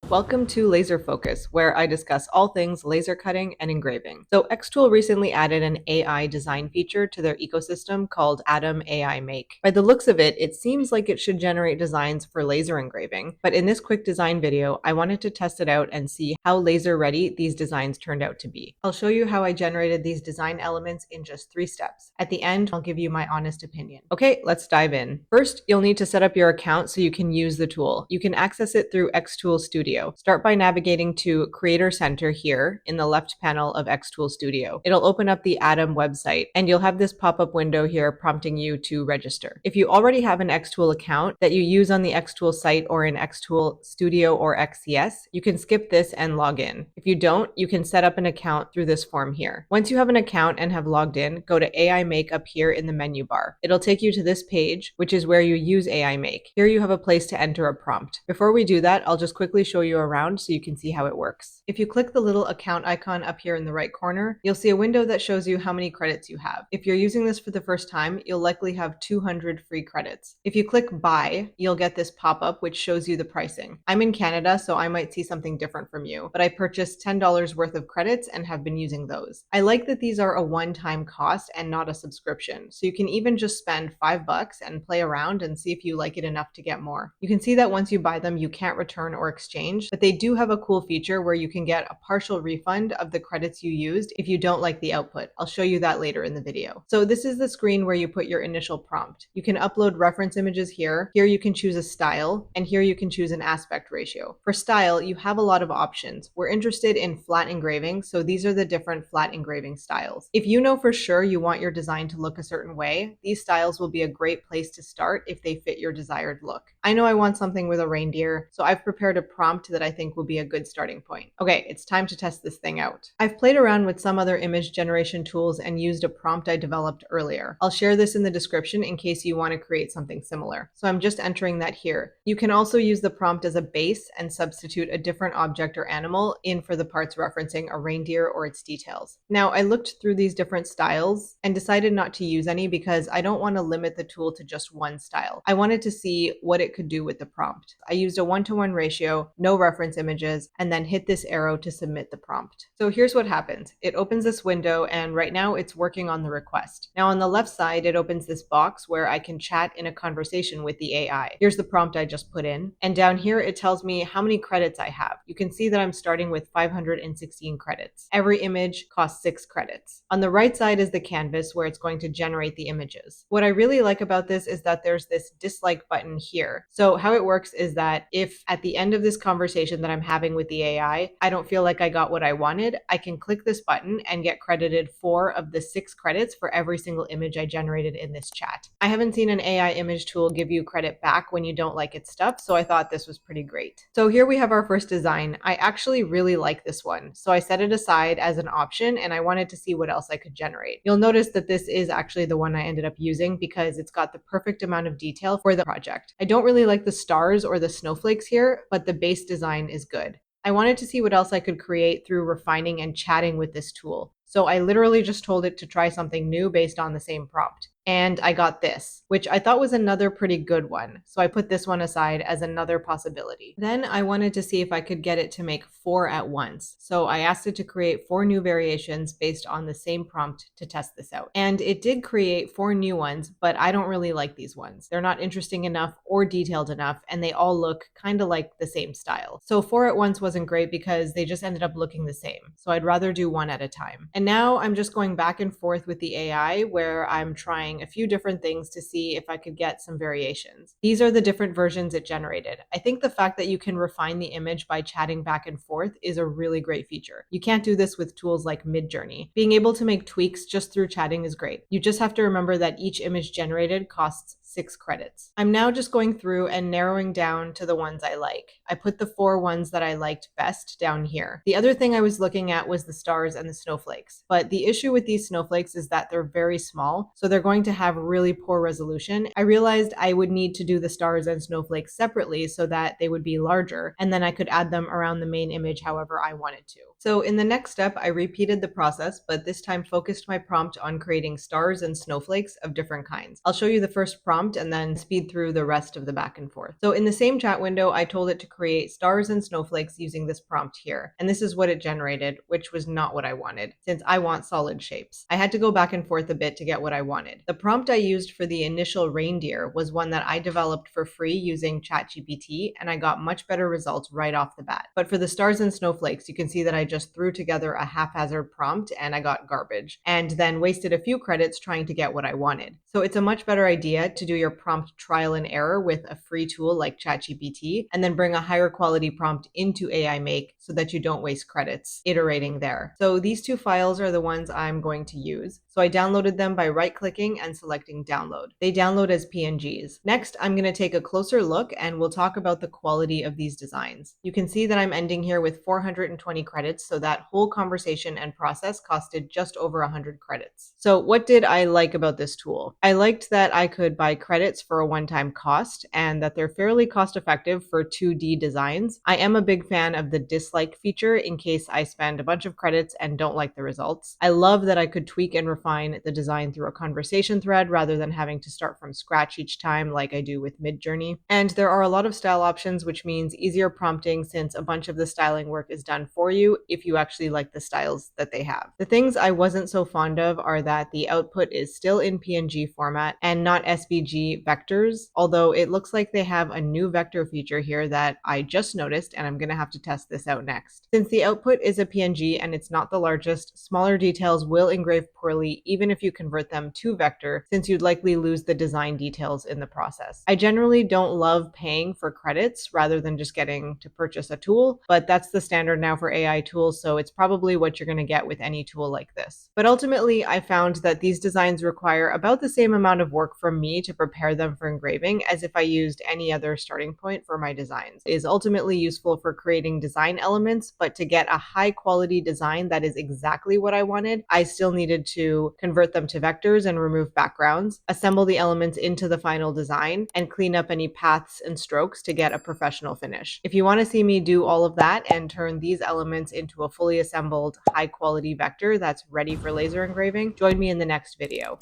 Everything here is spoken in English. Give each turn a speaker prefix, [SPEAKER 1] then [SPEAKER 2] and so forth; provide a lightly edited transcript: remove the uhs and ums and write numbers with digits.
[SPEAKER 1] Welcome to Laser Focus, where I discuss all things laser cutting and engraving. So xTool recently added an AI design feature to their ecosystem called Atom AImake. By the looks of it, it seems like it should generate designs for laser engraving, but in this quick design video, I wanted to test it out and see how laser ready these designs turned out to be. I'll show you how I generated these design elements in just 3 steps. At the end, I'll give you my honest opinion. Okay, let's dive in. First, you'll need to set up your account so you can use the tool. You can access it through xTool Studio. Start by navigating to Creator Center here in the left panel of xTool Studio. It'll open up the Atom website, and you'll have this pop-up window here prompting you to register. If you already have an xTool account that you use on the xTool site or in xTool Studio or XCS, you can skip this and log in. If you don't, you can set up an account through this form here. Once you have an account and have logged in, go to AImake up here in the menu bar. It'll take you to this page, which is where you use AImake. Here you have a place to enter a prompt. Before we do that, I'll just quickly show you around so you can see how it works. If you click the little account icon up here in the right corner, you'll see a window that shows you how many credits you have. If you're using this for the first time, you'll likely have 200 free credits. If you click buy, you'll get this pop-up which shows you the pricing. I'm in Canada, so I might see something different from you, but I purchased $10 worth of credits and have been using those. I like that these are a one-time cost and not a subscription, so you can even just spend $5 and play around and see if you like it enough to get more. You can see that once you buy them, you can't return or exchange, but they do have a cool feature where you can get a partial refund of the credits you used if you don't like the output. I'll show you that later in the video. So this is the screen where you put your initial prompt. You can upload reference images here. Here you can choose a style, and here you can choose an aspect ratio. For style, you have a lot of options. We're interested in flat engraving, so these are the different flat engraving styles. If you know for sure you want your design to look a certain way, these styles will be a great place to start if they fit your desired look. I know I want something with a reindeer, so I've prepared a prompt that I think will be a good starting point. Okay, it's time to test this thing out. I've played around with some other image generation tools and used a prompt I developed earlier. I'll share this in the description in case you want to create something similar. So I'm just entering that here. You can also use the prompt as a base and substitute a different object or animal in for the parts referencing a reindeer or its details. Now, I looked through these different styles and decided not to use any because I don't want to limit the tool to just one style. I wanted to see what it could do with the prompt. I used a 1-to-1 ratio, no reference images, and then hit this arrow to submit the prompt. So here's what happens. It opens this window, and right now it's working on the request. Now on the left side, it opens this box where I can chat in a conversation with the AI. Here's the prompt I just put in. And down here, it tells me how many credits I have. You can see that I'm starting with 516 credits. Every image costs 6 credits. On the right side is the canvas where it's going to generate the images. What I really like about this is that there's this dislike button here. So how it works is that if at the end of this conversation that I'm having with the AI, I don't feel like I got what I wanted, I can click this button and get credited 4 of the 6 credits for every single image I generated in this chat. I haven't seen an AI image tool give you credit back when you don't like its stuff, so I thought this was pretty great. So here we have our first design. I actually really like this one, so I set it aside as an option and I wanted to see what else I could generate. You'll notice that this is actually the one I ended up using because it's got the perfect amount of detail for the project. I don't really like the stars or the snowflakes here, but the base design is good. I wanted to see what else I could create through refining and chatting with this tool. So I literally just told it to try something new based on the same prompt. And I got this, which I thought was another pretty good one. So I put this one aside as another possibility. Then I wanted to see if I could get it to make 4 at once. So I asked it to create 4 new variations based on the same prompt to test this out. And it did create 4 new ones, but I don't really like these ones. They're not interesting enough or detailed enough, and they all look kind of like the same style. So 4 at once wasn't great because they just ended up looking the same. So I'd rather do 1 at a time. And now I'm just going back and forth with the AI where I'm trying a few different things to see if I could get some variations. These are the different versions it generated. I think the fact that you can refine the image by chatting back and forth is a really great feature. You can't do this with tools like Midjourney. Being able to make tweaks just through chatting is great. You just have to remember that each image generated costs 6 credits. I'm now just going through and narrowing down to the ones I like. I put the 4 ones that I liked best down here. The other thing I was looking at was the stars and the snowflakes. But the issue with these snowflakes is that they're very small, so they're going to have really poor resolution. I realized I would need to do the stars and snowflakes separately so that they would be larger, and then I could add them around the main image however I wanted to. So in the next step, I repeated the process, but this time focused my prompt on creating stars and snowflakes of different kinds. I'll show you the first prompt prompt and then speed through the rest of the back and forth. So in the same chat window, I told it to create stars and snowflakes using this prompt here. And this is what it generated, which was not what I wanted, since I want solid shapes. I had to go back and forth a bit to get what I wanted. The prompt I used for the initial reindeer was one that I developed for free using ChatGPT, and I got much better results right off the bat. But for the stars and snowflakes, you can see that I just threw together a haphazard prompt and I got garbage, and then wasted a few credits trying to get what I wanted. So it's a much better idea to do your prompt trial and error with a free tool like ChatGPT, and then bring a higher quality prompt into AImake so that you don't waste credits iterating there. So these two files are the ones I'm going to use. So I downloaded them by right-clicking and selecting download. They download as PNGs. Next, I'm going to take a closer look and we'll talk about the quality of these designs. You can see that I'm ending here with 420 credits, so that whole conversation and process costed just over 100 credits. So what did I like about this tool? I liked that I could buy credits for a one-time cost and that they're fairly cost-effective for 2D designs. I am a big fan of the dislike feature in case I spend a bunch of credits and don't like the results. I love that I could tweak and refine the design through a conversation thread rather than having to start from scratch each time like I do with Midjourney. And there are a lot of style options, which means easier prompting since a bunch of the styling work is done for you if you actually like the styles that they have. The things I wasn't so fond of are that the output is still in PNG format and not SVG vectors, although it looks like they have a new vector feature here that I just noticed, and I'm going to have to test this out next. Since the output is a PNG and it's not the largest, smaller details will engrave poorly even if you convert them to vector, since you'd likely lose the design details in the process. I generally don't love paying for credits rather than just getting to purchase a tool, but that's the standard now for AI tools, so it's probably what you're going to get with any tool like this. But ultimately, I found that these designs require about the same amount of work from me to prepare them for engraving as if I used any other starting point for my designs. It is ultimately useful for creating design elements, but to get a high quality design that is exactly what I wanted, I still needed to convert them to vectors and remove backgrounds, assemble the elements into the final design, and clean up any paths and strokes to get a professional finish. If you want to see me do all of that and turn these elements into a fully assembled, high quality vector that's ready for laser engraving, join me in the next video.